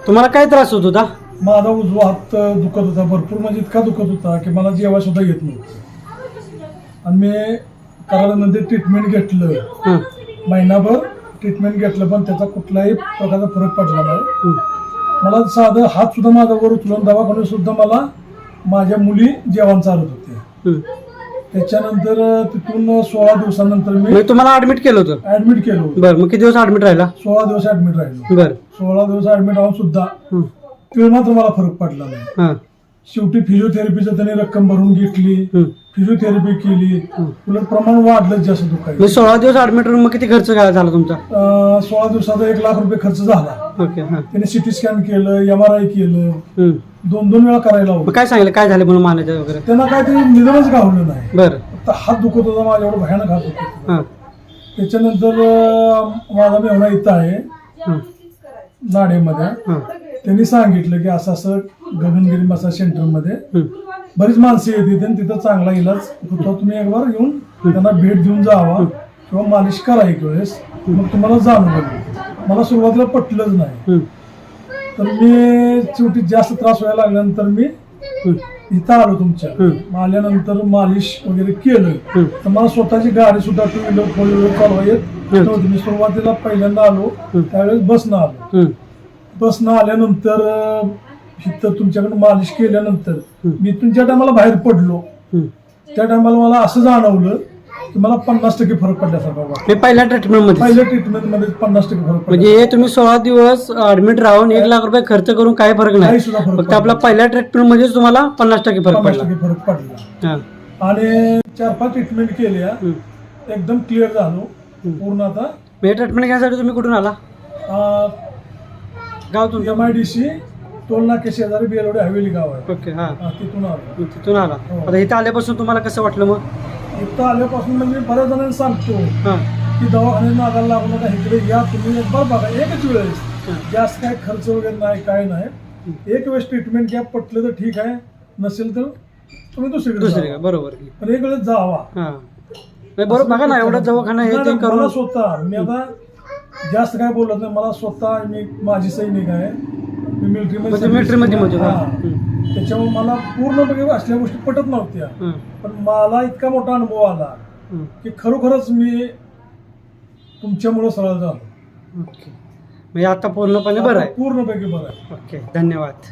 तुम्हाला काय त्रास होत होता? माझा उजवा हात दुखत होता भरपूर, म्हणजे इतका दुखत होता की मला जेवायला सुद्धा येत नव्हतं. आणि मी कराडामध्ये ट्रीटमेंट घेतलं, हं. महिनाभर ट्रीटमेंट घेतलं, पण त्याचा कुठलाही प्रकारचा फरक पडला नाही. हं. मला साधं हात सुद्धा माझा वर उचलून दवाखान्यात सुद्धा मला माझ्या मुली जेवण चालत होते. हं. त्याच्यानंतर तिथून 16 दिवसानंतर मी म्हणजे तुम्हाला ऍडमिट केलं होतं? ऍडमिट केलो. बरं, मग किती दिवस ऍडमिट राहिला? 16 दिवस ऍडमिट राहिलो. बरं. 16 दिवस ऍडमिट राहून सुद्धा हं. तिळ मात्र मला फरक पडला नाही. हां. शेवटी फिजिओथेरपीचं त्यांनी रक्कम भरून घेतली, हं. फिजिओथेरपी केली, उलट प्रमाण वाढलं जास्त दुखायचं. म्हणजे 16 दिवस ऍडमिट राहून मग किती खर्च काय झाला तुमचा? 16 दिवसाचा 1 लाख रुपये खर्च झाला. ओके. हां. त्याने सिटी स्कॅन केलं, MRI केलं, हं. 2 वेळा करायला मग लावलं. काय सांगितलं, काय झालं म्हणून मानायचं वगैरे? त्यांना काय ते निधनच गावलं नाही. बरं. फक्त हात दुखत होता माझ्या, एवढं भयानक हात दुखत होता. हां. त्याच्यानंतर माझा मेहना इथं आहे हां. नाडेमध्ये. हां. त्यांनी सांगितलं की असं असं गगनगिरी मसाज सेंटरमध्ये हं. बरीच माणसं येते आणि तिथं चांगला इलाज होतो, तुम्ही एक बार येऊन त्यांना भेट देऊन जावा किंवा मालिश करा एक वेळेस, मग तुम्हाला जाणवलं. मला सुरुवातीला पटलंच नाही. हं. तर मी शेवटी जास्त त्रास व्हायला लागल्यानंतर मी हं. इथं आलो तुमच्या. हं. आल्यानंतर मालिश वगैरे केलं. हं. तर मला स्वतःची गाडी सुद्धा 2 व्हीलर 4 व्हीलर चालवा येत नव्हती. मी सुरुवातीला पहिल्यांदा आलो त्यावेळेस बसनं आलो. हं. बसनं आल्यानंतर इथं तुमच्याकडे मालिश केल्यानंतर मी तुमच्या टायमाला बाहेर पडलो. हं. त्या टायमाला मला असं जाणवलं की मला 50% फरक पडल्यासारखा वाटलं. हे पहिल्या ट्रीटमेंटमध्ये? पहिल्या ट्रीटमेंटमध्ये 50% फरक पडला. म्हणजे हे तुम्ही 16 दिवस ऍडमिट राहून 1 लाख रुपये खर्च करून काही फरक काही नाही, सुद्धा फरक फक्त आपला पहिल्या ट्रीटमेंट मध्येच तुम्हाला 50% फरक पडला. 50% फरक पडला. हां. आणि 4-5 ट्रीटमेंट केल्या, हं. एकदम क्लिअर झालो पूर्ण. आता हे ट्रीटमेंट घेण्यासाठी तुम्ही कुठून आला? गाव तुमचं? MIDC टोल नाके शेजारी बेलवडे हवेली गाव आहे. ओके. हां. तिथून आलो. तिथून आला. हो. आता इथं आल्यापासून तुम्हाला कसं वाटलं मग? इथं आल्यापासून म्हणजे बऱ्याच जणांना सांगतो हां. की दवाखान्यात नागायला लागू नका, इकडे या तुम्ही एक बार बघा, एकच वेळेस, जास्त काय खर्च वगैरे नाही, काय नाही. एक वेळेस ट्रीटमेंट घ्या, पटलं तर ठीक आहे, नसेल तर तुम्ही दुसरीकडे का? बरोबर. पण एक वेळेस जावा. हां. नाही, बरोबर. बघा ना, एवढं दवाखाना हे ते मला करून. स्वतः, मी आता जास्त काय बोलत नाही, मला स्वतः, मी माझी सैनिक आहे, मी मिलिटरीमध्ये त्याच्यामुळे मला पूर्णपणे असल्या गोष्टी पटत नव्हत्या. पण मला इतका मोठा अनुभव आला की खरोखरच मी तुमच्यामुळे सरळ झालो. ओके. म्हणजे आता पूर्णपणे बरं आहे? पूर्णपैकी बरं आहे. ओके. धन्यवाद.